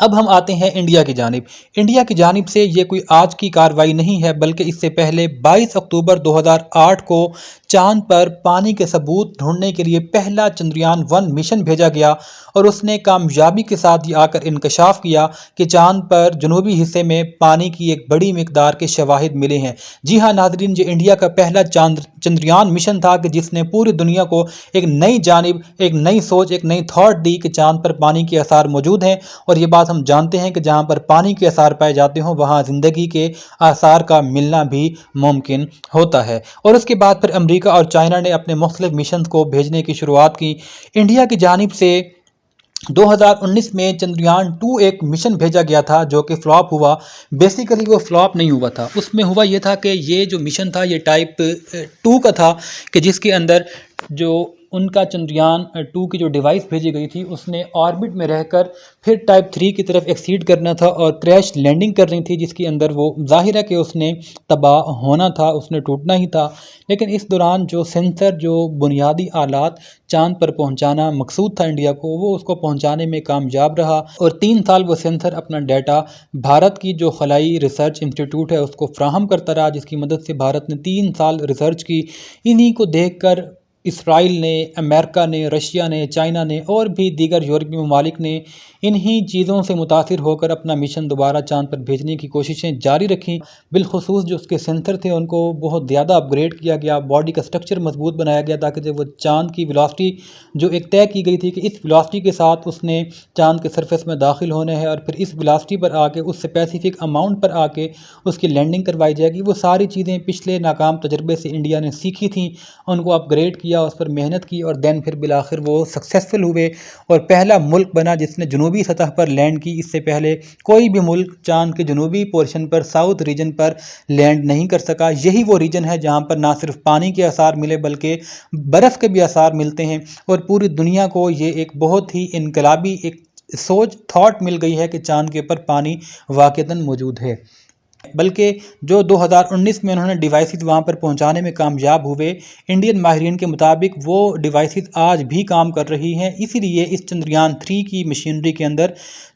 اب ہم آتے ہیں انڈیا کی جانب۔ انڈیا کی جانب سے یہ کوئی آج کی کارروائی نہیں ہے، بلکہ اس سے پہلے 22 اکتوبر 2008 کو چاند پر پانی کے ثبوت ڈھونڈنے کے لیے پہلا چندریان 1 مشن بھیجا گیا، اور اس نے کامیابی کے ساتھ یہ آ کر انکشاف کیا کہ چاند پر جنوبی حصے میں پانی کی ایک بڑی مقدار کے شواہد ملے ہیں۔ جی ہاں ناظرین، یہ انڈیا کا پہلا چندریان مشن تھا کہ جس نے پوری دنیا کو ایک نئی جانب، ایک نئی سوچ، ایک نئی تھاٹ دی کہ چاند پر پانی کے آثار موجود ہیں، اور یہ بات ہم جانتے ہیں کہ جہاں پر پانی کے آثار پائے جاتے ہوں وہاں زندگی کے آثار کا ملنا بھی ممکن ہوتا ہے۔ اور اس کے بعد پھر امریکہ اور چائنا نے اپنے مختلف مشنز کو بھیجنے کی شروعات کی۔ انڈیا کی جانب سے 2019 میں چندریان 2 ایک مشن بھیجا گیا تھا جو کہ فلاپ ہوا۔ بیسیکلی وہ فلاپ نہیں ہوا تھا، اس میں ہوا یہ تھا کہ یہ جو مشن تھا یہ ٹائپ 2 کا تھا، کہ جس کے اندر جو ان کا چندریان 2 کی جو ڈیوائس بھیجی گئی تھی اس نے آربٹ میں رہ کر پھر ٹائپ 3 کی طرف ایکسیڈ کرنا تھا اور کریش لینڈنگ کرنی تھی، جس کے اندر وہ ظاہر ہے کہ اس نے تباہ ہونا تھا، اس نے ٹوٹنا ہی تھا۔ لیکن اس دوران جو سینسر، جو بنیادی آلات چاند پر پہنچانا مقصود تھا انڈیا کو، وہ اس کو پہنچانے میں کامیاب رہا، اور 3 سال وہ سینسر اپنا ڈیٹا بھارت کی جو خلائی ریسرچ انسٹیٹیوٹ ہے اس کو فراہم کرتا رہا، جس کی مدد سے بھارت نے 3 سال ریسرچ کی۔ انہی کو دیکھ کر اسرائیل نے، امریکہ نے، رشیا نے، چائنا نے اور بھی دیگر یورپی ممالک نے انہی چیزوں سے متاثر ہو کر اپنا مشن دوبارہ چاند پر بھیجنے کی کوششیں جاری رکھیں۔ بالخصوص جو اس کے سینسر تھے ان کو بہت زیادہ اپ گریڈ کیا گیا، باڈی کا سٹرکچر مضبوط بنایا گیا تاکہ جب وہ چاند کی ویلاسٹی جو ایک طے کی گئی تھی کہ اس ویلاسٹی کے ساتھ اس نے چاند کے سرفیس میں داخل ہونا ہے اور پھر اس ویلاسٹی پر آ کے، اس اسپیسیفک اماؤنٹ پر آ کے اس کی لینڈنگ کروائی جائے گی، وہ ساری چیزیں پچھلے ناکام تجربے سے انڈیا نے سیکھی تھیں، ان کو اپ گریڈ کیا، اس پر محنت کی، اور دین پھر بالآخر وہ سکسیسفل ہوئے اور پہلا ملک بنا جس نے جنوبی سطح پر لینڈ کی۔ اس سے پہلے کوئی بھی ملک چاند کے جنوبی پورشن پر، ساؤتھ ریجن پر لینڈ نہیں کر سکا۔ یہی وہ ریجن ہے جہاں پر نہ صرف پانی کے آثار ملے بلکہ برف کے بھی آثار ملتے ہیں، اور پوری دنیا کو یہ ایک بہت ہی انقلابی ایک سوچ، تھاٹ مل گئی ہے کہ چاند کے اوپر پانی واقعتاً موجود ہے۔ بلکہ جو 2019 میں انہوں نے ڈیوائسز وہاں پر پہنچانے میں کامیاب ہوئے، انڈین ماہرین کے مطابق وہ ڈیوائسز آج بھی کام کر رہی ہیں۔ اسی لیے اس چندریان 3 کی مشینری کے اندر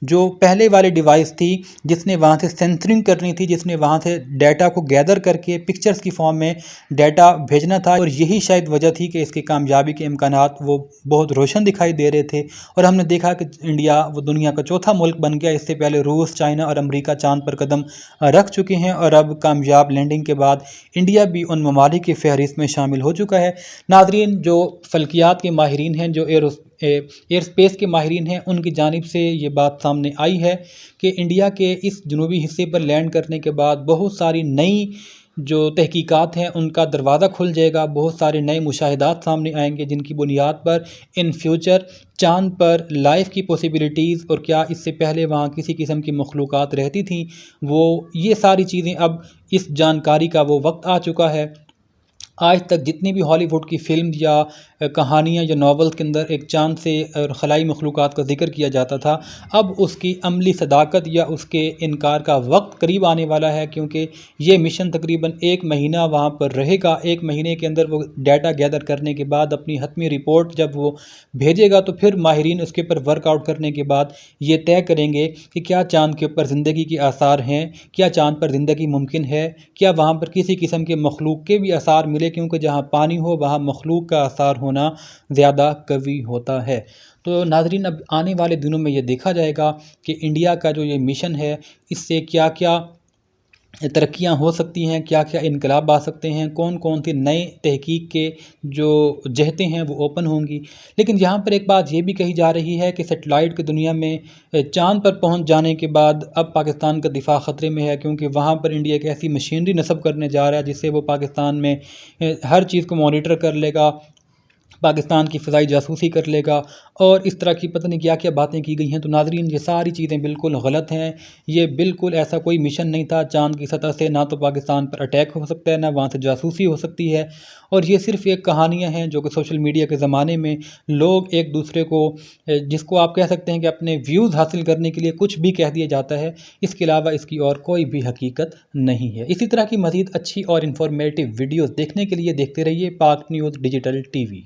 جو پہلے والی ڈیوائس تھی جس نے وہاں سے سینسرنگ کرنی تھی، جس نے وہاں سے ڈیٹا کو گیدر کر کے پکچرز کی فارم میں ڈیٹا بھیجنا تھا، اور یہی شاید وجہ تھی کہ اس کی کامیابی کے امکانات وہ بہت روشن دکھائی دے رہے تھے، اور ہم نے دیکھا کہ انڈیا وہ دنیا کا چوتھا ملک بن گیا۔ اس سے پہلے روس، چائنا اور امریکہ چاند پر قدم رکھ چکے ہیں، اور اب کامیاب لینڈنگ کے بعد انڈیا بھی ان ممالک کی فہرست میں شامل ہو چکا ہے۔ ناظرین، جو فلکیات کے ماہرین ہیں، جو ایئر سپیس کے ماہرین ہیں، ان کی جانب سے یہ بات سامنے آئی ہے کہ انڈیا کے اس جنوبی حصے پر لینڈ کرنے کے بعد بہت ساری نئی جو تحقیقات ہیں ان کا دروازہ کھل جائے گا، بہت سارے نئے مشاہدات سامنے آئیں گے جن کی بنیاد پر ان فیوچر چاند پر لائف کی پوسیبلٹیز، اور کیا اس سے پہلے وہاں کسی قسم کی مخلوقات رہتی تھیں، یہ ساری چیزیں اب اس جانکاری کا وہ وقت آ چکا ہے۔ آج تک جتنی بھی ہالی ووڈ کی فلم یا کہانیاں یا ناول کے اندر ایک چاند سے خلائی مخلوقات کا ذکر کیا جاتا تھا، اب اس کی عملی صداقت یا اس کے انکار کا وقت قریب آنے والا ہے، کیونکہ یہ مشن تقریباً 1 مہینہ وہاں پر رہے گا۔ 1 مہینے کے اندر وہ ڈیٹا گیدر کرنے کے بعد اپنی حتمی رپورٹ جب وہ بھیجے گا تو پھر ماہرین اس کے اوپر ورک آؤٹ کرنے کے بعد یہ طے کریں گے کہ کیا چاند کے اوپر زندگی کے آثار ہیں، کیا چاند پر زندگی ممکن ہے، کیا وہاں پر کسی قسم کے مخلوق کے بھی آثار ملے، کیونکہ جہاں پانی ہو وہاں مخلوق کا آثار ہونا زیادہ قوی ہوتا ہے۔ تو ناظرین، اب آنے والے دنوں میں یہ دیکھا جائے گا کہ انڈیا کا جو یہ مشن ہے اس سے کیا کیا ترقیاں ہو سکتی ہیں، کیا کیا انقلاب آ سکتے ہیں، کون کون سی نئے تحقیق کے جو جہتیں ہیں وہ اوپن ہوں گی۔ لیکن یہاں پر ایک بات یہ بھی کہی جا رہی ہے کہ سیٹلائٹ کی دنیا میں چاند پر پہنچ جانے کے بعد اب پاکستان کا دفاع خطرے میں ہے، کیونکہ وہاں پر انڈیا ایک ایسی مشینری نصب کرنے جا رہا ہے جس سے وہ پاکستان میں ہر چیز کو مانیٹر کر لے گا، پاکستان کی فضائی جاسوسی کر لے گا، اور اس طرح کی پتہ نہیں کیا کیا باتیں کی گئی ہیں۔ تو ناظرین، یہ ساری چیزیں بالکل غلط ہیں، یہ بالکل ایسا کوئی مشن نہیں تھا۔ چاند کی سطح سے نہ تو پاکستان پر اٹیک ہو سکتا ہے، نہ وہاں سے جاسوسی ہو سکتی ہے، اور یہ صرف ایک کہانیاں ہیں جو کہ سوشل میڈیا کے زمانے میں لوگ ایک دوسرے کو، جس کو آپ کہہ سکتے ہیں کہ اپنے ویوز حاصل کرنے کے لیے کچھ بھی کہہ دیا جاتا ہے، اس کے علاوہ اس کی اور کوئی بھی حقیقت نہیں ہے۔ اسی طرح کی مزید اچھی اور انفارمیٹیو ویڈیوز دیکھنے کے لیے دیکھتے رہیے پاک نیوز ڈیجیٹل ٹی وی۔